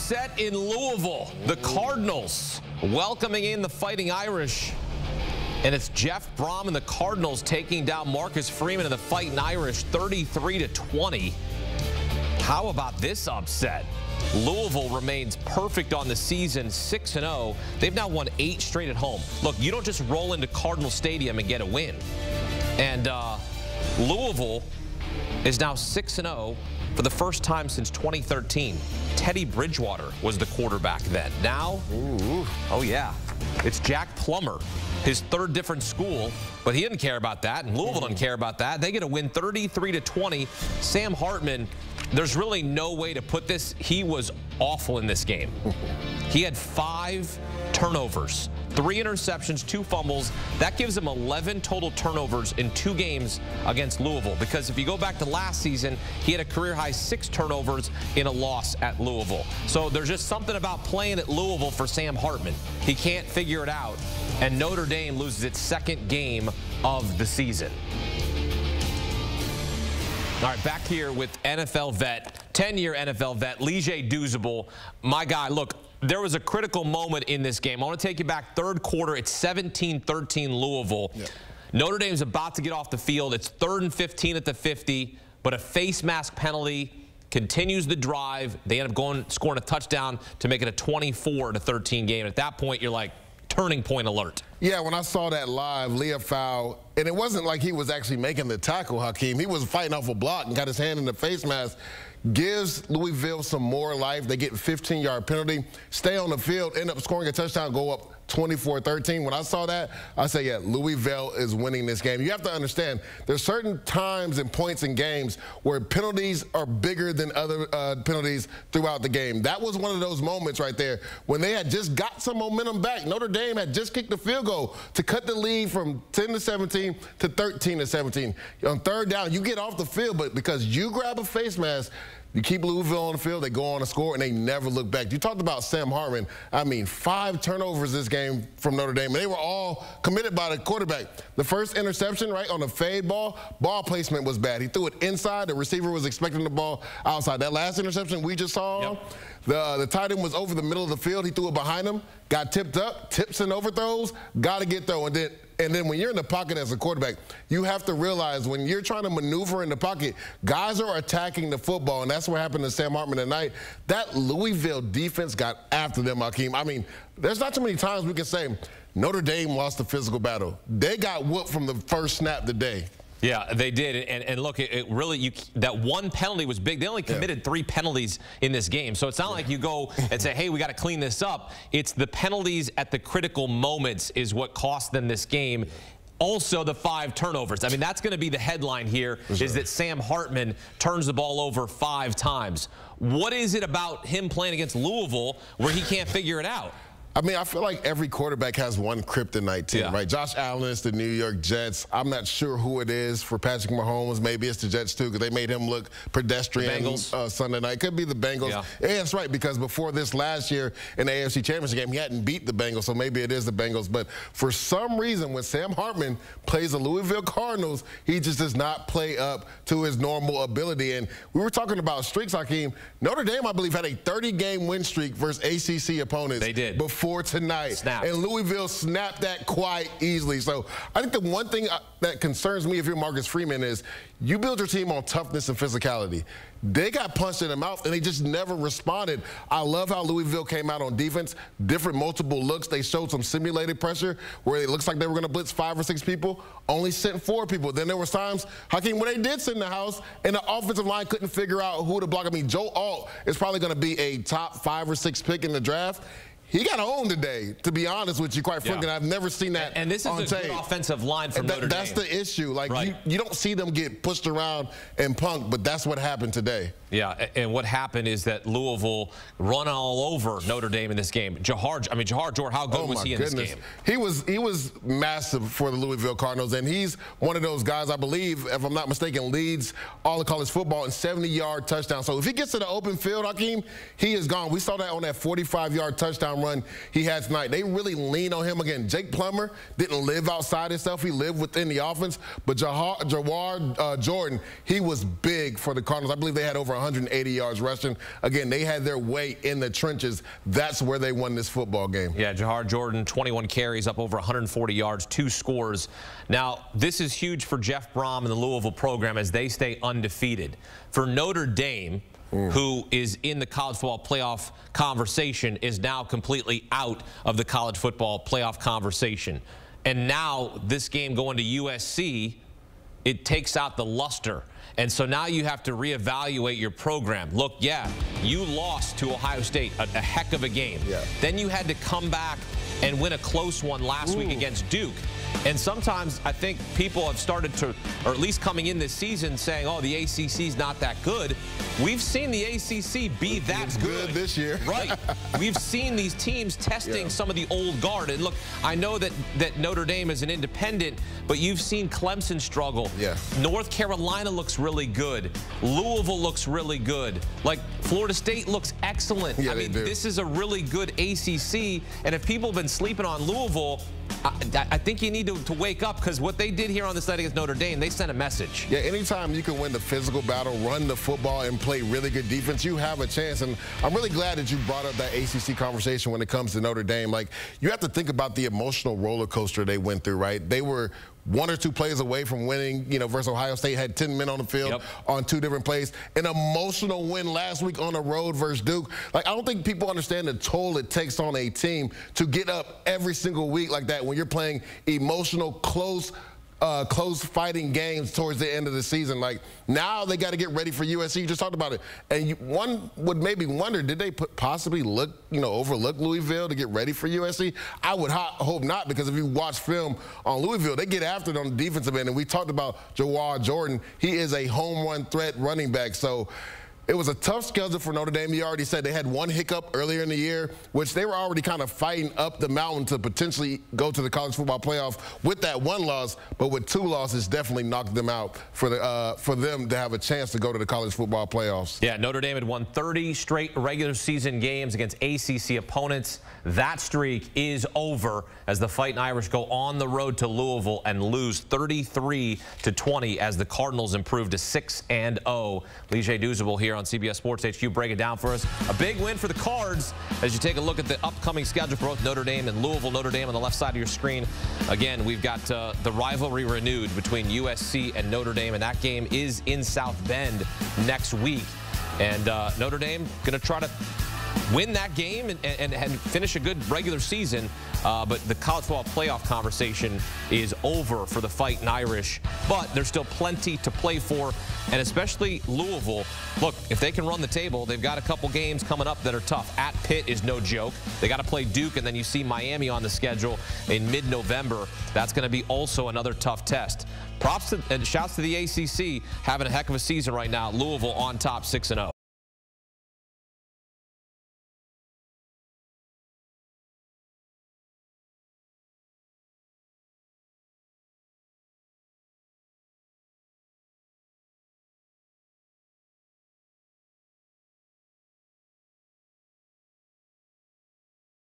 upset in Louisville. The Cardinals welcoming in the Fighting Irish. And it's Jeff Brom and the Cardinals taking down Marcus Freeman and the Fighting Irish 33-20. How about this upset? Louisville remains perfect on the season, 6-0. They've now won 8 straight at home. Look, you don't just roll into Cardinal Stadium and get a win. And Louisville is now 6-0 for the first time since 2013. Teddy Bridgewater was the quarterback then. Now, oh yeah, it's Jack Plummer, his third different school, but he didn't care about that, and Louisville doesn't care about that. They get a win 33-20. Sam Hartman, there's really no way to put this. He was awful in this game. He had 5 turnovers, 3 interceptions, 2 fumbles. That gives him 11 total turnovers in 2 games against Louisville, because if you go back to last season, he had a career-high 6 turnovers in a loss at Louisville. So there's just something about playing at Louisville for Sam Hartman. He can't figure it out, and Notre Dame loses its 2nd game of the season. All right, back here with NFL vet, 10-year NFL vet, Douzable. My guy, look, there was a critical moment in this game. I want to take you back 3rd quarter. It's 17-13 Louisville. Yep. Notre Dame's about to get off the field. It's 3rd and 15 at the 50, but a face mask penalty continues the drive. They end up scoring a touchdown to make it a 24-13 game. At that point, you're like, turning point alert. Yeah, when I saw that live, Leah foul, and it wasn't like he was actually making the tackle, Hakeem. He was fighting off a block and got his hand in the face mask. Gives Louisville some more life. They get a 15-yard penalty, stay on the field, end up scoring a touchdown, go up 24-13. When I saw that, I said, yeah, Louisville is winning this game. You have to understand, there's certain times and points in games where penalties are bigger than other penalties throughout the game. That was one of those moments right there when they had just got some momentum back. Notre Dame had just kicked the field goal to cut the lead from 10-17 to 13-17. On 3rd down, you get off the field, but because you grab a face mask, you keep Louisville on the field, they go on to score, and they never look back. You talked about Sam Hartman. I mean, 5 turnovers this game from Notre Dame, and they were all committed by the quarterback. The first interception, right, on the fade ball placement was bad. He threw it inside. The receiver was expecting the ball outside. That last interception we just saw, the tight end was over the middle of the field. He threw it behind him, got tipped up, tips and overthrows, got to get thrown. And then when you're in the pocket as a quarterback, you have to realize when you're trying to maneuver in the pocket, guys are attacking the football, and that's what happened to Sam Hartman tonight. That Louisville defense got after them, Hakeem. I mean, there's not too many times we can say Notre Dame lost the physical battle. They got whooped from the first snap today. Yeah, they did. And look, it really, that one penalty was big. They only committed 3 penalties in this game. So it's not like you go and say, hey, we got to clean this up. It's the penalties at the critical moments is what cost them this game. Also, the 5 turnovers. I mean, that's going to be the headline here, is that Sam Hartman turns the ball over 5 times. What is it about him playing against Louisville where he can't figure it out? I mean, I feel like every quarterback has one kryptonite team, right? Josh Allen is the New York Jets. I'm not sure who it is for Patrick Mahomes. Maybe it's the Jets, too, because they made him look pedestrian Sunday night. Could be the Bengals. Yeah, that's right, because before this last year in the AFC Championship game, he hadn't beat the Bengals, so maybe it is the Bengals. But for some reason, when Sam Hartman plays the Louisville Cardinals, he just does not play up to his normal ability. And we were talking about streaks, Hakeem. Notre Dame, I believe, had a 30-game win streak versus ACC opponents. They did. For tonight. Snapped. And Louisville snapped that quite easily. So I think the one thing that concerns me if you're Marcus Freeman is you build your team on toughness and physicality. They got punched in the mouth, and they just never responded. I love how Louisville came out on defense, different multiple looks. They showed some simulated pressure where it looks like they were going to blitz 5 or 6 people, only sent 4 people. Then there was times, Hakeem, when they did sit in the house, and the offensive line couldn't figure out who to block. I mean, Joe Alt is probably going to be a top 5 or 6 pick in the draft. He got owned today, to be honest with you, quite frankly. I've never seen that and this is a good offensive line from Notre Dame. That's the issue. Like, you don't see them get pushed around and punked, but that's what happened today. Yeah, and what happened is that Louisville run all over Notre Dame in this game. Jahar Jordan, how good was he in this game? He was massive for the Louisville Cardinals, and he's one of those guys, I believe, if I'm not mistaken, leads all of college football in 70-yard touchdowns. So if he gets to the open field, Hakeem, he is gone. We saw that on that 45-yard touchdown run he had tonight. They really lean on him again. Jake Plummer didn't live outside himself. He lived within the offense. But Jawar Jordan, he was big for the Cardinals. I believe they had over 180 yards rushing. Again, they had their way in the trenches. That's where they won this football game. Yeah, Jahar Jordan, 21 carries, up over 140 yards, 2 scores. Now, this is huge for Jeff Brom and the Louisville program as they stay undefeated. For Notre Dame, who is in the college football playoff conversation, is now completely out of the college football playoff conversation. And now this game going to USC, it takes out the luster. And so now you have to reevaluate your program. Look, yeah, you lost to Ohio State, a heck of a game. Yeah. Then you had to come back and win a close one last week against Duke. And sometimes I think people have started to, or at least coming in this season, saying, oh, the ACC's not that good. We've seen the ACC be that good this year. Right. We've seen these teams testing some of the old guard. And look, I know that Notre Dame is an independent, but you've seen Clemson struggle. Yeah. North Carolina looks really good. Louisville looks really good. Like, Florida State looks excellent. Yeah, I mean, this is a really good ACC. And if people have been sleeping on Louisville, I think you need to wake up, because what they did here on this night against Notre Dame, they sent a message. Yeah, anytime you can win the physical battle, run the football, and play really good defense, you have a chance. And I'm really glad that you brought up that ACC conversation when it comes to Notre Dame. Like, you have to think about the emotional roller coaster they went through, right? They were 1 or 2 plays away from winning, versus Ohio State, had 10 men on the field on 2 different plays. An emotional win last week on the road versus Duke. Like, I don't think people understand the toll it takes on a team to get up every single week like that when you're playing emotional, close fighting games towards the end of the season. Like, now they got to get ready for USC. You just talked about it. And one would maybe wonder, did they possibly overlook Louisville to get ready for USC? I would hope not, because if you watch film on Louisville, they get after it on the defensive end. And we talked about Jahar Jordan. He is a home run threat running back. So it was a tough schedule for Notre Dame. You already said they had 1 hiccup earlier in the year, which they were already kind of fighting up the mountain to potentially go to the college football playoff with that 1 loss. But with 2 losses, definitely knocked them out for them to have a chance to go to the college football playoffs. Yeah, Notre Dame had won 30 straight regular season games against ACC opponents. That streak is over as the Fighting Irish go on the road to Louisville and lose 33-20 as the Cardinals improve to 6-0. Lige Douzable here on CBS Sports HQ, break it down for us. A big win for the Cards as you take a look at the upcoming schedule for both Notre Dame and Louisville. Notre Dame on the left side of your screen. Again, we've got the rivalry renewed between USC and Notre Dame, and that game is in South Bend next week. And Notre Dame going to try to win that game and finish a good regular season. But the college football playoff conversation is over for the Fighting Irish. But there's still plenty to play for, and especially Louisville. Look, if they can run the table, they've got a couple games coming up that are tough. At Pitt is no joke. They got to play Duke, and then you see Miami on the schedule in mid-November. That's going to be also another tough test. Props and shouts to the ACC, having a heck of a season right now. Louisville on top, 6-0.